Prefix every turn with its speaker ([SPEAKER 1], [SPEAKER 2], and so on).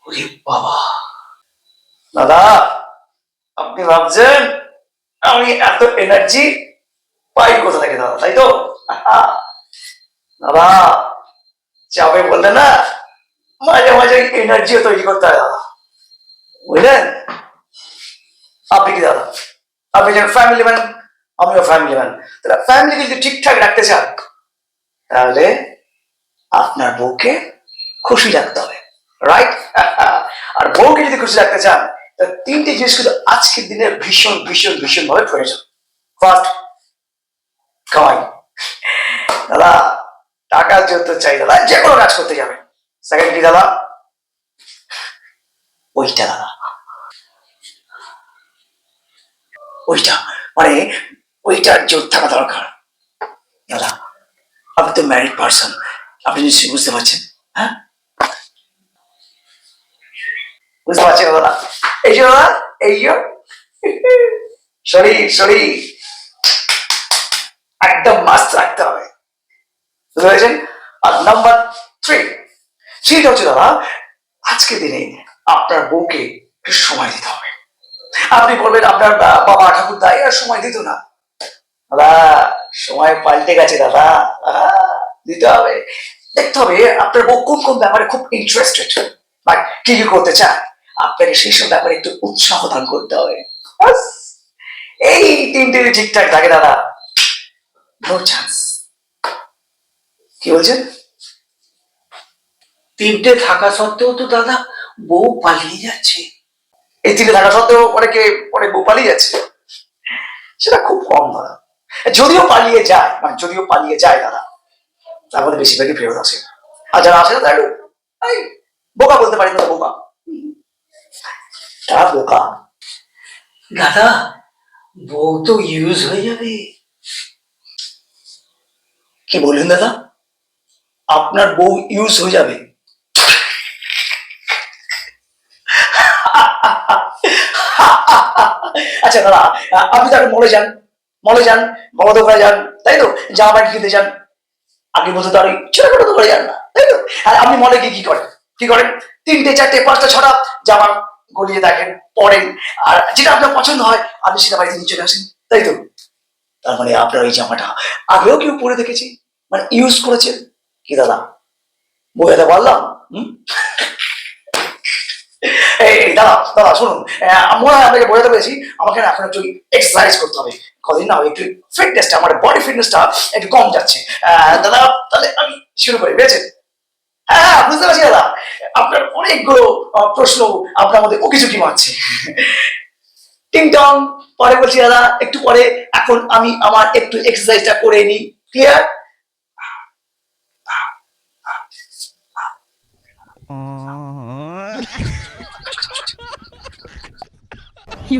[SPEAKER 1] ওরে বাবা, দাদা আপনি ভাবছেন আমি এত এনার্জি পাই কোথা থেকে দাদা, তাই তো? দাদা চাপে বললে না মাঝে মাঝে এনার্জিও তৈরি করতে হয় দাদা, বুঝলেন? আপনি কি দাদা, আপনি যেন ফ্যামিলি ম্যান, আমিও ফ্যামিলি ম্যান, তাহলে ফ্যামিলি যদি ঠিকঠাক রাখতে চান তাহলে আপনার বউকে খুশি রাখতে হবে, রাইট? আর বউকে যদি খুশি রাখতে চান তাহলে তিনটি জিনিস কিন্তু আজকের দিনে ভীষণ ভীষণ ভীষণ ভাবে প্রয়োজন। ফার্স্ট, কামাই। দাদা টাকা যত চাই দাদা যে কোনো কাজ করতে যাবে। সেকেন্ড কি দাদা? ওইটা দাদা, ওইটা মানে ওইটার জোর থাকা দরকার। দাদা আপনি তো ম্যারিড পার্সন, আপনি নিশ্চয়ই বুঝতে পারছেন। হ্যাঁ বুঝতে পারছেন দাদা? এই যে দাদা, এই যে শরীর শরীর একদম মাস্ত রাখতে হবে, বুঝতে পেরেছেন? আর নাম্বার থ্রি, থ্রিটা হচ্ছে দাদা আজকের দিনে আপনার বউকে একটু সময় দিতে হবে। আপনি বলবেন আপনার বাবা ঠাকুরদা এরা সময় দিত না, দাদা সময় পাল্টে গেছে দাদা, দিতে হবে। দেখতে হবে আপনার বউ কোন কোন ব্যাপারে খুব ইন্টারেস্টেড বা কি কি করতে চায়, আপনাকে সেই সব ব্যাপারে একটু উৎসাহ দান করতে হবে। এই তিনটে ঠিকঠাক থাকে দাদা, নো চান্স। কি বলছেন?
[SPEAKER 2] তিনটে থাকা সত্ত্বেও তো দাদা বউ পালিয়ে যাচ্ছে।
[SPEAKER 1] এই তিনটে থাকা সত্ত্বেও অনেকে অনেক বউ পালিয়ে যাচ্ছে, সেটা খুব কম দাদা। যদিও পালিয়ে যায়, মানে যদিও পালিয়ে যায় দাদা, তার মধ্যে বেশিরভাগই ফেরত আসে। আর যারা আসে না তারা বোকা বলতে পারি না, বোকা, তারা বোকা।
[SPEAKER 2] দাদা বউ তো ইউজ হয়ে যাবে।
[SPEAKER 1] কি বললেন দাদা? আপনার বউ ইউজ হয়ে যাবে? আচ্ছা দাদা, আপনি তাকে মলে যান, মলে যান, বড় দোকানে যান, তাই তো? জামা প্যান্ট কিনতে যান, আপনি বলতে তো আর ছোটখাটো দোকানে যান না, তাই তো? আর আপনি মলে গিয়ে কি করেন? কি করেন? তিনটে চারটে পাঁচটা ছটা জামা গলিয়ে দেখেন, পরেন, আর যেটা আপনার পছন্দ হয় আপনি সেটা বাড়িতে নিয়ে চলে আসেন, তাই তো? তার মানে আপনার ওই জামাটা আগেও কেউ পরে দেখেছে, মানে ইউজ করেছেন। কি দাদা বোঝাতে পারলাম? এই দাদা, দাদা শুনুন, মনে হয় আপনাকে বোঝাতে পেরেছি। আমাকে না এখন একটু এক্সারসাইজ করতে হবে, কদিন না একটু ফিটনেসটা, আমার বডি ফিটনেসটা একটু কম যাচ্ছে। দাদা তাহলে আমি শুরু করি, বুঝেছেন? হ্যাঁ হ্যাঁ বুঝতে পারছি দাদা, আপনার অনেকগুলো প্রশ্ন আপনার মধ্যে উকি ঝুঁকি মারছে। টিং টং, পরে বলছি দাদা, একটু পরে। এখন আমি আমার একটু এক্সারসাইজটা করে নিই, ক্লিয়ার?
[SPEAKER 3] কি